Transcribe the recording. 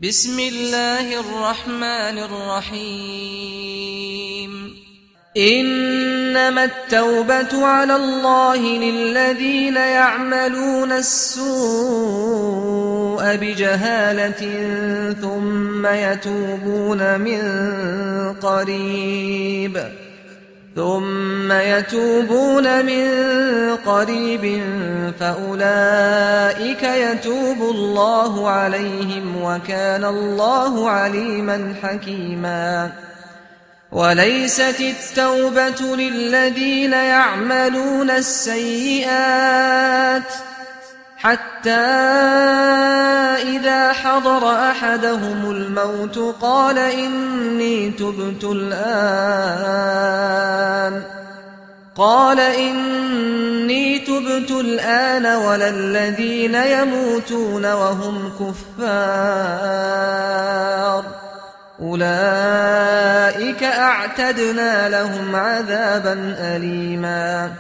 بسم الله الرحمن الرحيم إنما التوبة على الله للذين يعملون السوء بجهالة ثم يتوبون من قريب فأولئك يتوب الله عليهم وكان الله عليما حكيما. وليست التوبة للذين يعملون السيئات حتى إذا حضر أحدهم الموت قال إني تبت الآن ولا الذين يموتون وهم كفار أولئك أعتدنا لهم عذابا أليما.